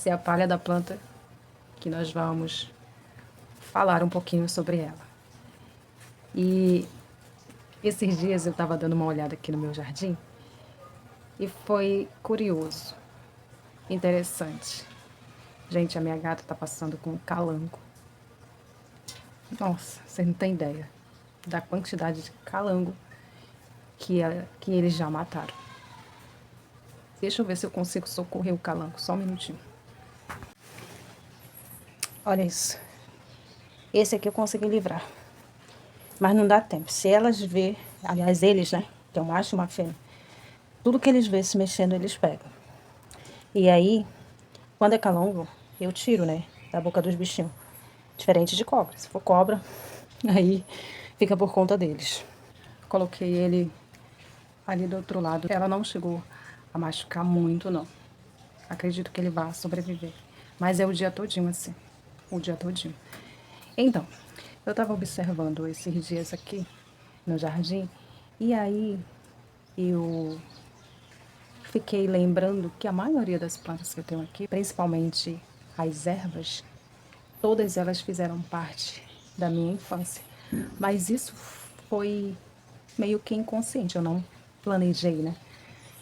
Essa é a palha da planta que nós vamos falar um pouquinho sobre ela. E esses dias eu estava dando uma olhada aqui no meu jardim e foi curioso, interessante. Gente, a minha gata está passando com um calango. Nossa, você não tem ideia da quantidade de calango que eles já mataram. Deixa eu ver se eu consigo socorrer o calango, só um minutinho. Olha isso. Esse aqui eu consegui livrar. Mas não dá tempo. Se elas ver, aliás, eles, né? Que é um macho e uma fêmea. Tudo que eles vê se mexendo, eles pegam. E aí, quando é calango, eu tiro, né? Da boca dos bichinhos. Diferente de cobra. Se for cobra, aí fica por conta deles. Coloquei ele ali do outro lado. Ela não chegou a machucar muito, não. Acredito que ele vá sobreviver. Mas é o dia todinho assim. O dia todinho. Então, eu estava observando esses dias aqui no jardim. E aí, eu fiquei lembrando que a maioria das plantas que eu tenho aqui, principalmente as ervas, todas elas fizeram parte da minha infância. Mas isso foi meio que inconsciente, eu não planejei, né?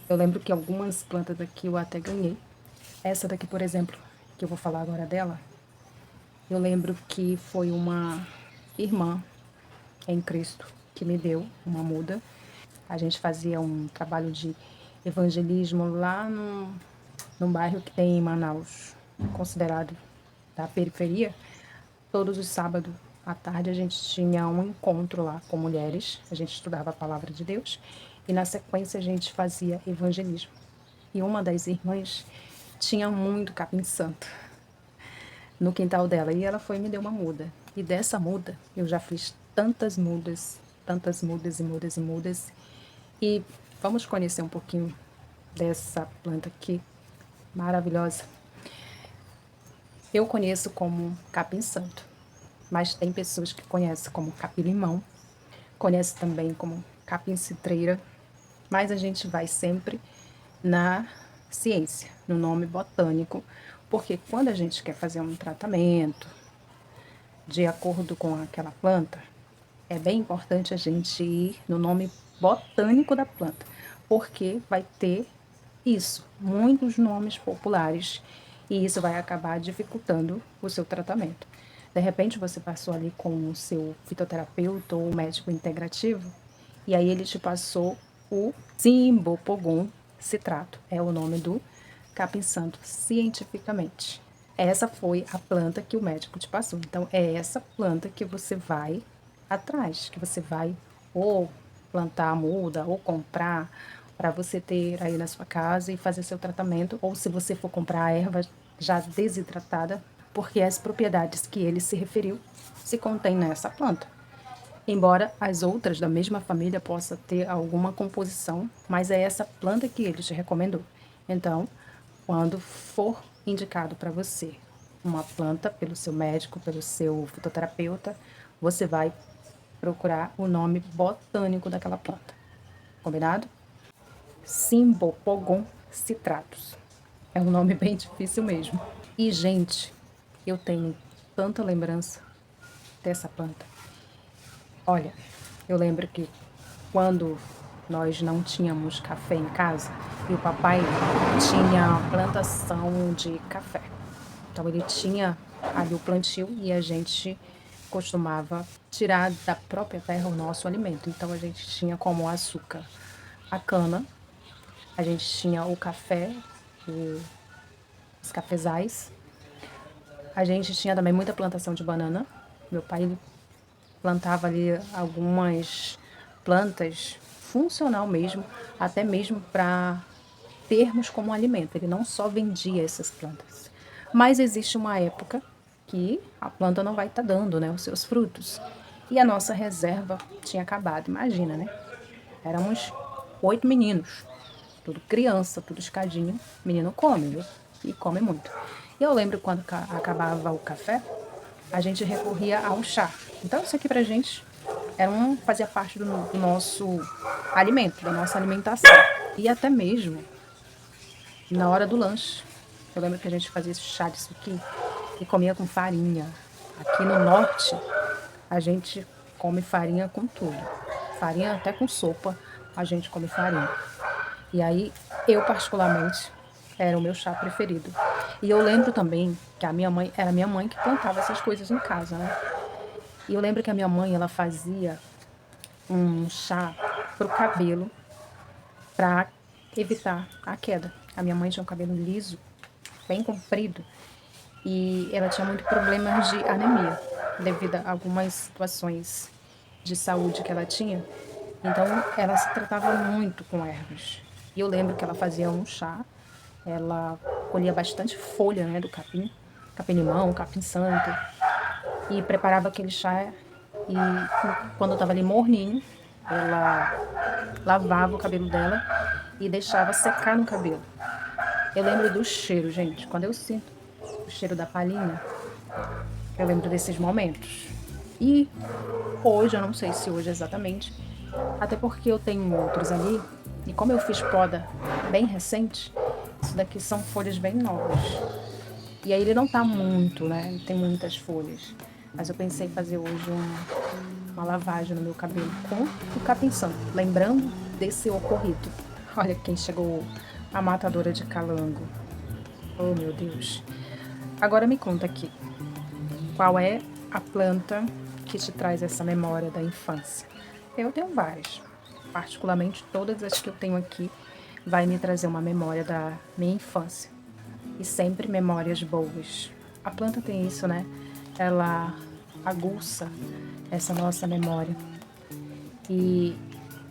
Eu lembro que algumas plantas daqui eu até ganhei. Essa daqui, por exemplo, que eu vou falar agora dela, eu lembro que foi uma irmã em Cristo que me deu uma muda. A gente fazia um trabalho de evangelismo lá num bairro que tem em Manaus, considerado da periferia. Todos os sábados à tarde a gente tinha um encontro lá com mulheres, a gente estudava a palavra de Deus e na sequência a gente fazia evangelismo. E uma das irmãs tinha muito capim-santo no quintal dela e ela foi e me deu uma muda. E dessa muda eu já fiz tantas mudas e mudas e mudas. E vamos conhecer um pouquinho dessa planta aqui, maravilhosa. Eu conheço como capim-santo, mas tem pessoas que conhecem como capim-limão, conhece também como capim-citreira, mas a gente vai sempre na ciência, no nome botânico, porque quando a gente quer fazer um tratamento de acordo com aquela planta, é bem importante a gente ir no nome botânico da planta, porque vai ter isso, muitos nomes populares, e isso vai acabar dificultando o seu tratamento. De repente você passou ali com o seu fitoterapeuta ou médico integrativo, e aí ele te passou o Simbopogon citrato, é o nome do capim-santo cientificamente. Essa foi a planta que o médico te passou. Então, é essa planta que você vai atrás, que você vai ou plantar a muda ou comprar para você ter aí na sua casa e fazer seu tratamento, ou se você for comprar a erva já desidratada, porque as propriedades que ele se referiu se contêm nessa planta. Embora as outras da mesma família possa ter alguma composição, mas é essa planta que ele te recomendou. Então, quando for indicado para você uma planta pelo seu médico, pelo seu fitoterapeuta, você vai procurar o nome botânico daquela planta. Combinado? Simbopogon citratus. É um nome bem difícil mesmo. E, gente, eu tenho tanta lembrança dessa planta. Olha, eu lembro que quando nós não tínhamos café em casa e o papai tinha plantação de café. Então ele tinha ali o plantio e a gente costumava tirar da própria terra o nosso alimento. Então a gente tinha como açúcar a cana, a gente tinha o café, os cafezais, a gente tinha também muita plantação de banana. Meu pai ele plantava ali algumas plantas funcional mesmo, até mesmo para termos como alimento. Ele não só vendia essas plantas. Mas existe uma época que a planta não vai estar dando, né, os seus frutos. E a nossa reserva tinha acabado, imagina, né? Éramos 8 meninos, tudo criança, tudo escadinho. Menino come, viu? E come muito. E eu lembro quando acabava o café, a gente recorria ao chá. Então isso aqui pra gente fazia parte do nosso alimento, da nossa alimentação. E até mesmo na hora do lanche. Eu lembro que a gente fazia esse chá disso aqui e comia com farinha. Aqui no norte, a gente come farinha com tudo. Farinha até com sopa, a gente come farinha. E aí, eu particularmente, era o meu chá preferido. E eu lembro também que a minha mãe, era a minha mãe que plantava essas coisas em casa, né? E eu lembro que a minha mãe, ela fazia um chá pro cabelo para evitar a queda. A minha mãe tinha um cabelo liso, bem comprido, e ela tinha muito problemas de anemia, devido a algumas situações de saúde que ela tinha. Então, ela se tratava muito com ervas. E eu lembro que ela fazia um chá, ela colhia bastante folha, né, do capim, capim-limão, capim-santo, e preparava aquele chá. E quando estava ali morninho, ela lavava o cabelo dela e deixava secar no cabelo. Eu lembro do cheiro, gente. Quando eu sinto o cheiro da palhinha, eu lembro desses momentos. E hoje, eu não sei se hoje exatamente, até porque eu tenho outros ali, e como eu fiz poda bem recente, isso daqui são folhas bem novas. E aí ele não tá muito, né? Não tem muitas folhas. Mas eu pensei em fazer hoje uma lavagem no meu cabelo com o capim-santo, lembrando desse ocorrido. Olha quem chegou, a matadora de calango. Oh, meu Deus. Agora me conta aqui, qual é a planta que te traz essa memória da infância? Eu tenho várias. Particularmente todas as que eu tenho aqui vai me trazer uma memória da minha infância. E sempre memórias boas. A planta tem isso, né? Ela aguça essa nossa memória. E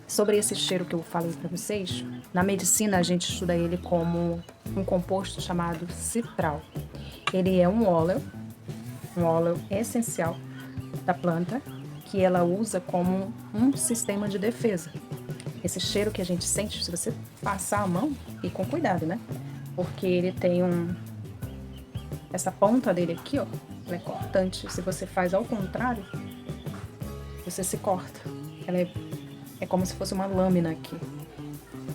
sobre esse cheiro que eu falei para vocês, na medicina a gente estuda ele como um composto chamado citral. Ele é um óleo essencial da planta que ela usa como um sistema de defesa. Esse cheiro que a gente sente, se você passar a mão, e com cuidado, né? Porque ele tem essa ponta dele aqui, ó, ela é cortante. Se você faz ao contrário, você se corta. Ela é como se fosse uma lâmina aqui.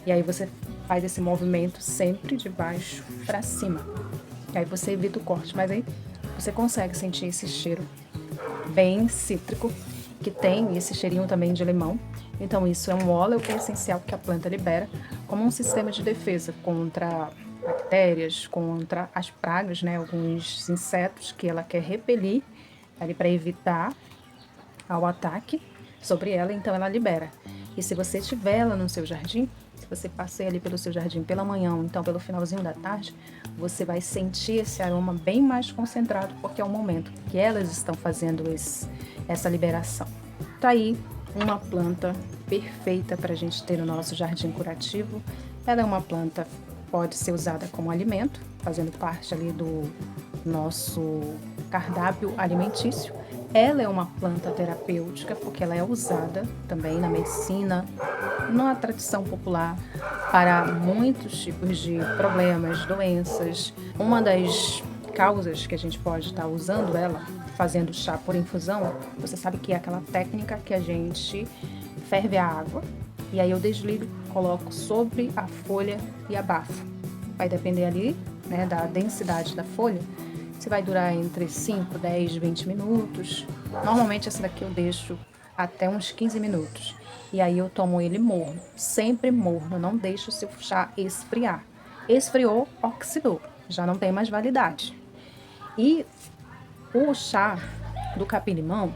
E aí você faz esse movimento sempre de baixo para cima. E aí você evita o corte, mas aí você consegue sentir esse cheiro bem cítrico, que tem esse cheirinho também de limão. Então isso é um óleo essencial que a planta libera como um sistema de defesa contra bactérias, contra as pragas, né, alguns insetos que ela quer repelir ali para evitar ao ataque sobre ela, então ela libera. E se você tiver ela no seu jardim, se você passeia ali pelo seu jardim pela manhã, ou então pelo finalzinho da tarde, você vai sentir esse aroma bem mais concentrado, porque é o momento que elas estão fazendo essa liberação. Tá aí uma planta perfeita para a gente ter no nosso jardim curativo. Ela é uma planta, pode ser usada como alimento, fazendo parte ali do nosso cardápio alimentício. Ela é uma planta terapêutica, porque ela é usada também na medicina, na tradição popular, para muitos tipos de problemas, doenças. Uma das causas que a gente pode estar usando ela, fazendo chá por infusão, você sabe que é aquela técnica que a gente ferve a água, e aí eu desligo, coloco sobre a folha e abafo. Vai depender ali, né, da densidade da folha. Se vai durar entre 5, 10, 20 minutos. Normalmente essa daqui eu deixo até uns 15 minutos. E aí eu tomo ele morno, sempre morno, não deixo o seu chá esfriar. Esfriou, oxidou, já não tem mais validade. E o chá do capim-limão,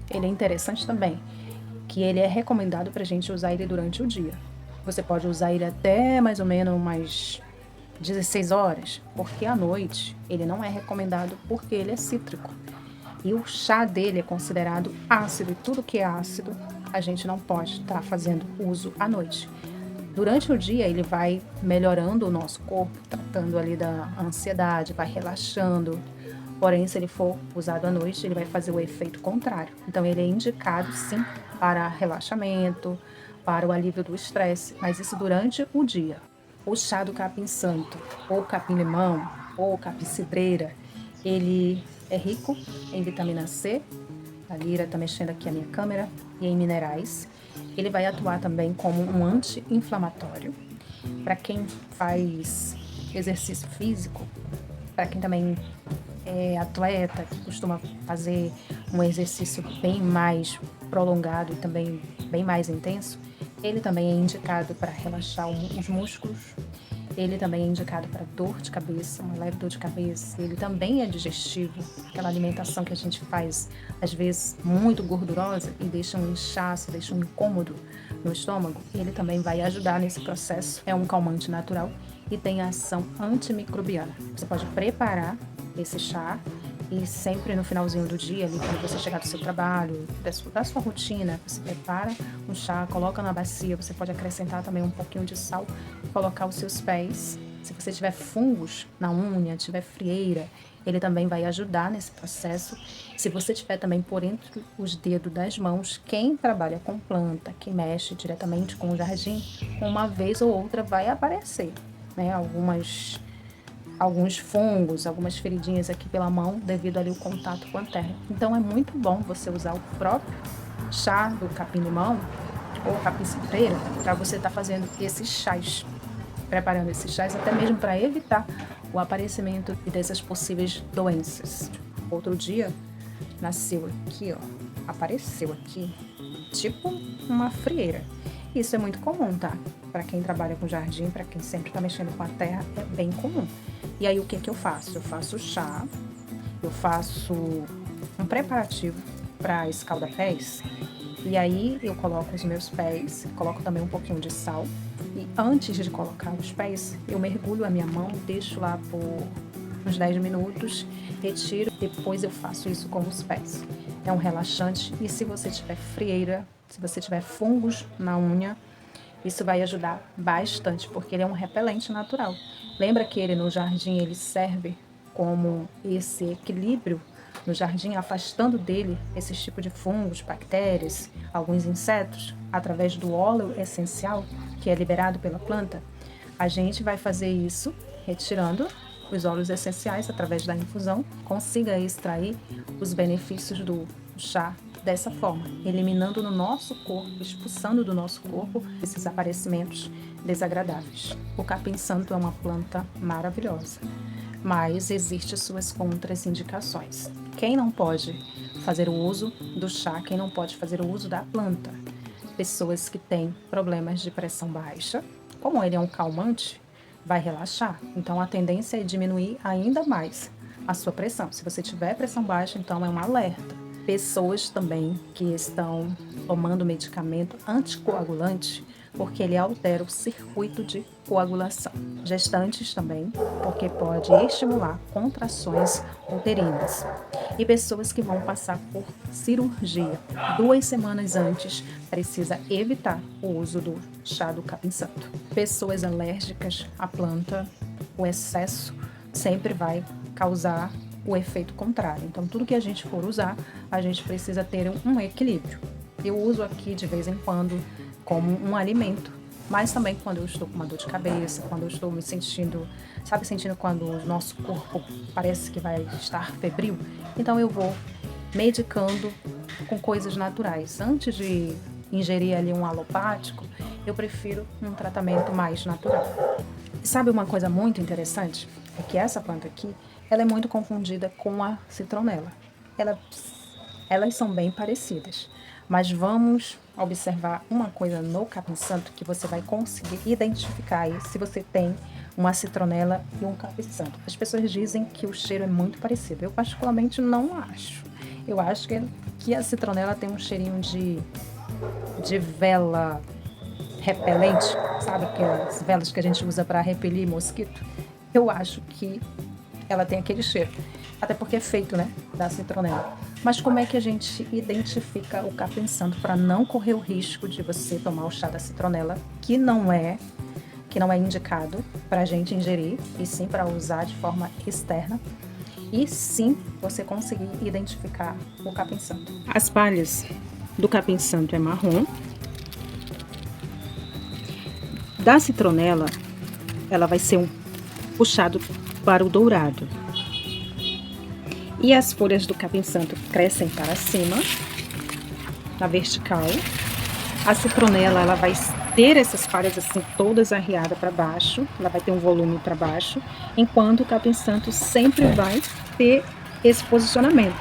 ele é interessante também, que ele é recomendado para a gente usar ele durante o dia. Você pode usar ele até mais ou menos umas 16 horas, porque à noite ele não é recomendado porque ele é cítrico. E o chá dele é considerado ácido, e tudo que é ácido a gente não pode estar fazendo uso à noite. Durante o dia ele vai melhorando o nosso corpo, tratando ali da ansiedade, vai relaxando. Porém, se ele for usado à noite, ele vai fazer o efeito contrário. Então ele é indicado sim para relaxamento, para o alívio do estresse, mas isso durante o dia. O chá do capim-santo, ou capim-limão, ou capim-cidreira, ele é rico em vitamina C, a Lira está mexendo aqui a minha câmera, e em minerais. Ele vai atuar também como um anti-inflamatório. Para quem faz exercício físico, para quem também é atleta, que costuma fazer um exercício bem mais prolongado e também bem mais intenso, ele também é indicado para relaxar os músculos. Ele também é indicado para dor de cabeça, uma leve dor de cabeça. Ele também é digestivo, aquela alimentação que a gente faz, às vezes, muito gordurosa e deixa um inchaço, deixa um incômodo no estômago. Ele também vai ajudar nesse processo. É um calmante natural e tem ação antimicrobiana. Você pode preparar esse chá e sempre no finalzinho do dia, ali, quando você chegar do seu trabalho, da sua rotina, você prepara um chá, coloca na bacia, você pode acrescentar também um pouquinho de sal e colocar os seus pés. Se você tiver fungos na unha, tiver frieira, ele também vai ajudar nesse processo. Se você tiver também por entre os dedos das mãos, quem trabalha com planta, que mexe diretamente com o jardim, uma vez ou outra vai aparecer, né? Alguns fungos, algumas feridinhas aqui pela mão devido ali ao contato com a terra. Então é muito bom você usar o próprio chá do capim-limão ou capim-cidreira para você estar fazendo esses chás, preparando esses chás até mesmo para evitar o aparecimento dessas possíveis doenças. Outro dia nasceu aqui, ó, apareceu aqui tipo uma frieira. Isso é muito comum, tá? Para quem trabalha com jardim, para quem sempre está mexendo com a terra, é bem comum. E aí o que que eu faço? Eu faço chá, eu faço um preparativo para escalda-pés, e aí eu coloco os meus pés, coloco também um pouquinho de sal, e antes de colocar os pés, eu mergulho a minha mão, deixo lá por uns 10 minutos, retiro, depois eu faço isso com os pés. É um relaxante, e se você tiver frieira, se você tiver fungos na unha, isso vai ajudar bastante, porque ele é um repelente natural. Lembra que ele no jardim ele serve como esse equilíbrio no jardim, afastando dele esses tipos de fungos, bactérias, alguns insetos, através do óleo essencial que é liberado pela planta. A gente vai fazer isso retirando os óleos essenciais através da infusão, consiga extrair os benefícios do chá dessa forma, eliminando no nosso corpo, expulsando do nosso corpo esses aparecimentos desagradáveis. O capim-santo é uma planta maravilhosa, mas existem suas contraindicações. Quem não pode fazer o uso do chá, quem não pode fazer o uso da planta? Pessoas que têm problemas de pressão baixa, como ele é um calmante, vai relaxar. Então a tendência é diminuir ainda mais a sua pressão. Se você tiver pressão baixa, então é um alerta. Pessoas também que estão tomando medicamento anticoagulante, porque ele altera o circuito de coagulação. Gestantes também, porque pode estimular contrações uterinas. E pessoas que vão passar por cirurgia 2 semanas antes, precisa evitar o uso do chá do capim-santo. Pessoas alérgicas à planta, o excesso sempre vai causar o efeito contrário. Então, tudo que a gente for usar, a gente precisa ter um equilíbrio. Eu uso aqui de vez em quando como um alimento, mas também quando eu estou com uma dor de cabeça, quando eu estou me sentindo, sentindo quando o nosso corpo parece que vai estar febril, então eu vou medicando com coisas naturais. Antes de ingerir ali um alopático, eu prefiro um tratamento mais natural. E sabe uma coisa muito interessante? É que essa planta aqui, ela é muito confundida com a citronela. Elas são bem parecidas, mas vamos observar uma coisa no capim-santo que você vai conseguir identificar aí se você tem uma citronela e um capim-santo. As pessoas dizem que o cheiro é muito parecido. Eu particularmente não acho. Eu acho que a citronela tem um cheirinho de vela repelente, sabe aquelas velas que a gente usa para repelir mosquito? Eu acho que ela tem aquele cheiro, até porque é feito, né, da citronela. Mas como é que a gente identifica o capim-santo para não correr o risco de você tomar o chá da citronela, que não é indicado para a gente ingerir, e sim para usar de forma externa, e sim você conseguir identificar o capim-santo. As palhas do capim-santo é marrom. Da citronela, ela vai ser puxado para o dourado. E as folhas do capim-santo crescem para cima, na vertical. A citronela, ela vai ter essas folhas assim todas arriadas para baixo, ela vai ter um volume para baixo, enquanto o capim santo sempre vai ter esse posicionamento.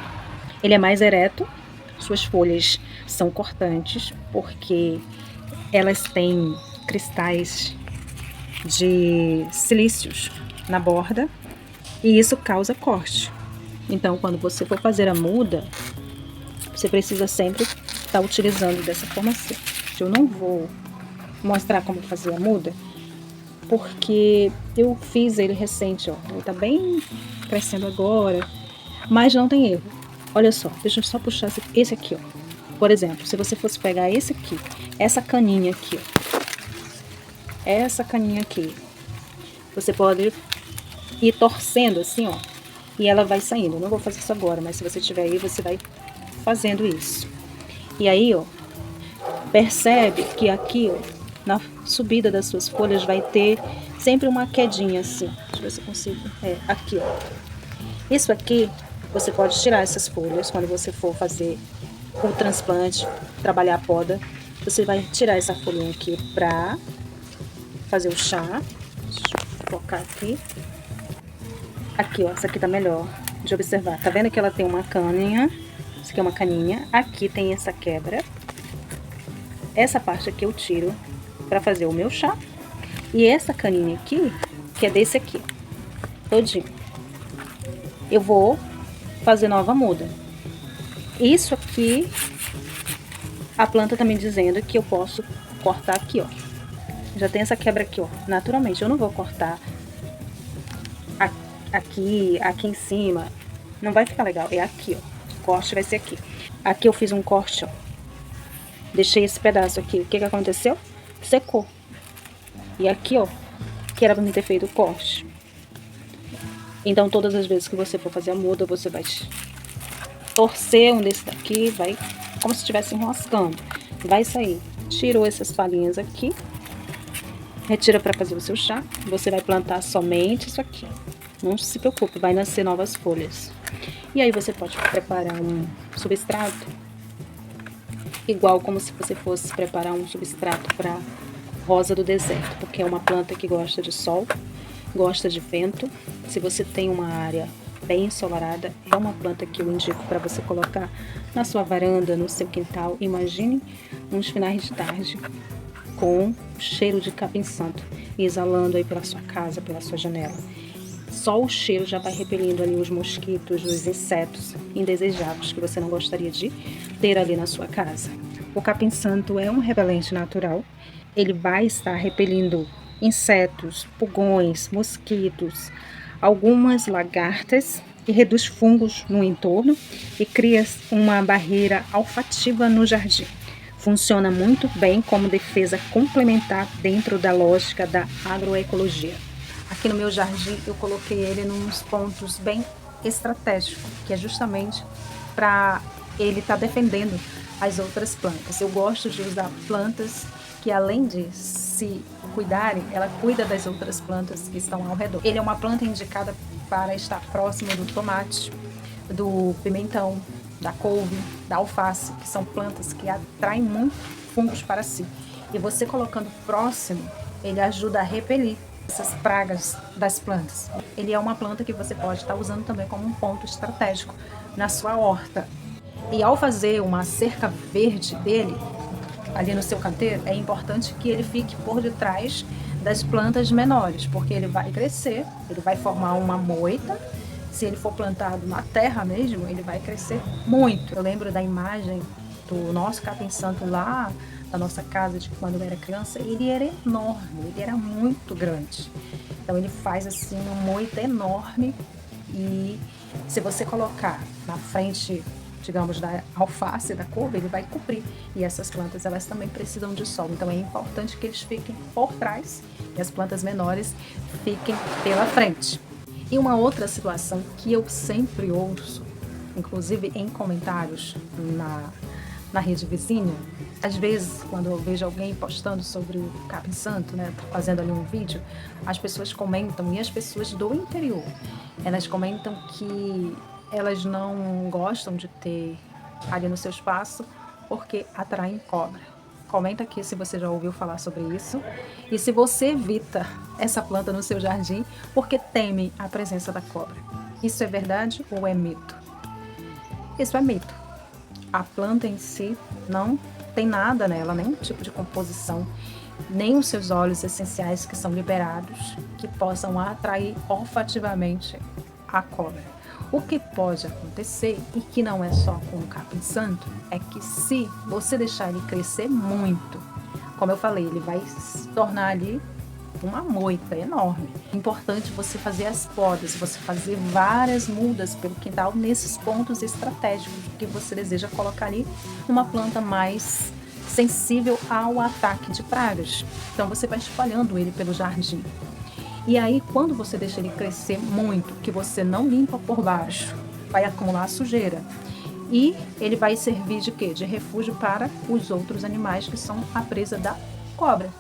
Ele é mais ereto, suas folhas são cortantes, porque elas têm cristais de silícios na borda, e isso causa corte. Então, quando você for fazer a muda, você precisa sempre estar utilizando dessa forma assim. Eu não vou mostrar como fazer a muda, porque eu fiz ele recente, ó. Ele tá bem crescendo agora, mas não tem erro. Olha só, deixa eu só puxar esse aqui, ó. Por exemplo, se você fosse pegar esse aqui, essa caninha aqui, ó. Essa caninha aqui, você pode ir torcendo assim, ó, e ela vai saindo. Eu não vou fazer isso agora, mas se você tiver aí, você vai fazendo isso. E aí, ó, percebe que aqui, ó, na subida das suas folhas vai ter sempre uma quedinha assim. Deixa eu ver se eu consigo. É, aqui, ó. Isso aqui, você pode tirar essas folhas quando você for fazer o transplante, trabalhar a poda. Você vai tirar essa folhinha aqui pra fazer o chá. Deixa eu focar aqui. Aqui, ó, essa aqui tá melhor de observar. Tá vendo que ela tem uma caninha? Isso aqui é uma caninha. Aqui tem essa quebra. Essa parte aqui eu tiro pra fazer o meu chá. E essa caninha aqui, que é desse aqui, todinho, eu vou fazer nova muda. Isso aqui, a planta tá me dizendo que eu posso cortar aqui, ó. Já tem essa quebra aqui, ó. Naturalmente, eu não vou cortar aqui em cima. Não vai ficar legal. É aqui, ó. O corte vai ser aqui. Aqui eu fiz um corte, ó. Deixei esse pedaço aqui. O que que aconteceu? Secou. E aqui, ó, que era pra mim ter feito o corte. Então, todas as vezes que você for fazer a muda, você vai torcer um desse daqui, vai como se estivesse enroscando. Vai sair. Tirou essas palhinhas aqui. Retira para fazer o seu chá. Você vai plantar somente isso aqui. Não se preocupe, vai nascer novas folhas. E aí você pode preparar um substrato, igual como se você fosse preparar um substrato para rosa do deserto, porque é uma planta que gosta de sol, gosta de vento. Se você tem uma área bem ensolarada, é uma planta que eu indico para você colocar na sua varanda, no seu quintal. Imagine uns finais de tarde com o cheiro de capim santo exalando aí pela sua casa, pela sua janela. Só o cheiro já vai repelindo ali os mosquitos, os insetos indesejáveis que você não gostaria de ter ali na sua casa. O capim santo é um repelente natural. Ele vai estar repelindo insetos, pulgões, mosquitos, algumas lagartas, e reduz fungos no entorno e cria uma barreira olfativa no jardim. Funciona muito bem como defesa complementar dentro da lógica da agroecologia. Aqui no meu jardim eu coloquei ele nos pontos bem estratégicos, que é justamente para ele estar defendendo as outras plantas. Eu gosto de usar plantas que, além de se cuidarem, ela cuida das outras plantas que estão ao redor. Ele é uma planta indicada para estar próximo do tomate, do pimentão, da couve, da alface, que são plantas que atraem muito fungos para si. E você colocando próximo, ele ajuda a repelir essas pragas das plantas. Ele é uma planta que você pode estar usando também como um ponto estratégico na sua horta. E ao fazer uma cerca verde dele, ali no seu canteiro, é importante que ele fique por detrás das plantas menores, porque ele vai crescer, ele vai formar uma moita. Se ele for plantado na terra mesmo, ele vai crescer muito. Eu lembro da imagem do nosso capim santo lá da nossa casa, de quando eu era criança. Ele era enorme, ele era muito grande. Então ele faz assim uma moita enorme, e se você colocar na frente, digamos, da alface, da couve, ele vai cobrir. E essas plantas, elas também precisam de sol. Então é importante que eles fiquem por trás e as plantas menores fiquem pela frente. E uma outra situação que eu sempre ouço, inclusive em comentários na rede vizinha, às vezes quando eu vejo alguém postando sobre o capim santo, né, fazendo ali um vídeo, as pessoas comentam, e as pessoas do interior, elas comentam que elas não gostam de ter ali no seu espaço porque atraem cobra. Comenta aqui se você já ouviu falar sobre isso e se você evita essa planta no seu jardim porque teme a presença da cobra. Isso é verdade ou é mito? Isso é mito. A planta em si não tem nada nela, nenhum tipo de composição, nem os seus óleos essenciais que são liberados, que possam atrair olfativamente a cobra. O que pode acontecer, e que não é só com o capim-santo, é que se você deixar ele crescer muito, como eu falei, ele vai se tornar ali uma moita enorme. Importante você fazer as podas, você fazer várias mudas pelo quintal nesses pontos estratégicos que você deseja colocar ali uma planta mais sensível ao ataque de pragas. Então você vai espalhando ele pelo jardim. E aí, quando você deixa ele crescer muito, que você não limpa por baixo, vai acumular sujeira. E ele vai servir de quê? De refúgio para os outros animais que são a presa da cobra.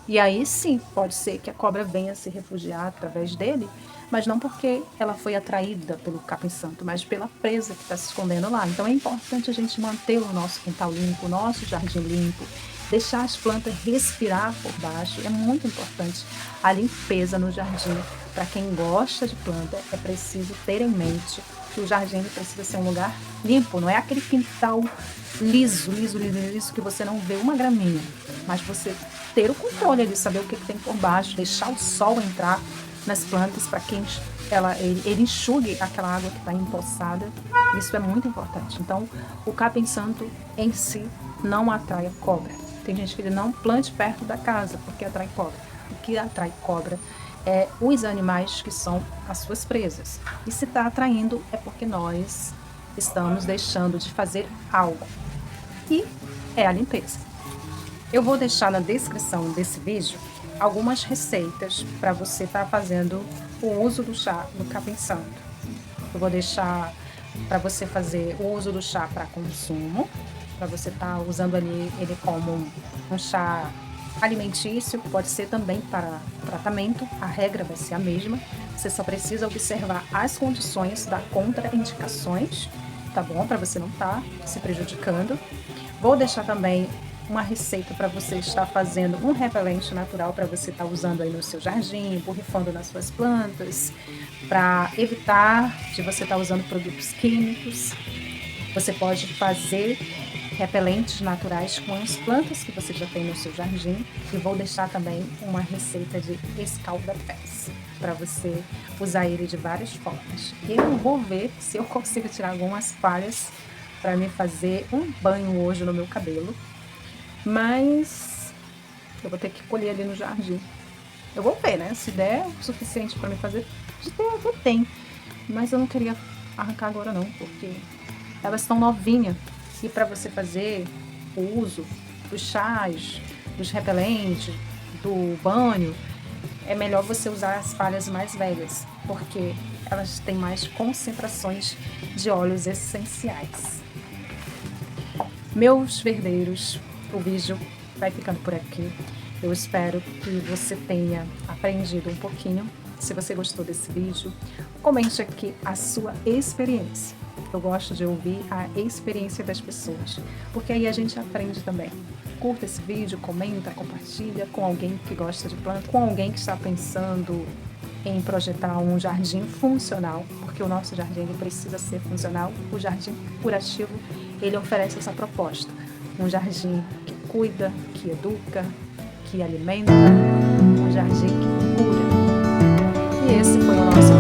E aí sim, pode ser que a cobra venha se refugiar através dele, mas não porque ela foi atraída pelo capim-santo, mas pela presa que está se escondendo lá. Então é importante a gente manter o nosso quintal limpo, o nosso jardim limpo, deixar as plantas respirar por baixo. É muito importante a limpeza no jardim. Para quem gosta de planta, é preciso ter em mente que o jardim precisa ser um lugar limpo, não é aquele quintal liso que você não vê uma graminha, mas você ter o controle de saber o que tem por baixo, deixar o sol entrar nas plantas para que ele enxugue aquela água que está empoçada. Isso é muito importante. Então, o capim-santo em si não atrai a cobra. Tem gente que diz, não plante perto da casa porque atrai cobra. O que atrai cobra é os animais que são as suas presas. E se está atraindo é porque nós estamos deixando de fazer algo. E é a limpeza. Eu vou deixar na descrição desse vídeo algumas receitas para você estar fazendo o uso do chá do capim-santo. Eu vou deixar para você fazer o uso do chá para consumo, para você estar usando ele como um chá alimentício, pode ser também para tratamento, a regra vai ser a mesma. Você só precisa observar as condições das contraindicações, tá bom? Para você não estar se prejudicando. Vou deixar também uma receita para você estar fazendo um repelente natural para você estar usando aí no seu jardim, borrifando nas suas plantas, para evitar de você estar usando produtos químicos. Você pode fazer repelentes naturais com as plantas que você já tem no seu jardim. E vou deixar também uma receita de escalda-pés para você usar ele de várias formas. E eu vou ver se eu consigo tirar algumas falhas para me fazer um banho hoje no meu cabelo. Mas eu vou ter que colher ali no jardim. Eu vou ver, né? Se der o suficiente para me fazer, de ter, até tem. Mas eu não queria arrancar agora não, porque elas estão novinhas. E para você fazer o uso dos chás, dos repelentes, do banho, é melhor você usar as palhas mais velhas, porque elas têm mais concentrações de óleos essenciais. Meus verdeiros, o vídeo vai ficando por aqui. Eu espero que você tenha aprendido um pouquinho. Se você gostou desse vídeo, comente aqui a sua experiência. Eu gosto de ouvir a experiência das pessoas, porque aí a gente aprende também. Curta esse vídeo, comenta, compartilha com alguém que gosta de planta, com alguém que está pensando em projetar um jardim funcional, porque o nosso jardim ele precisa ser funcional. O Jardim Curativo, ele oferece essa proposta. Um jardim que cuida, que educa, que alimenta, um jardim que cura. E esse foi o nosso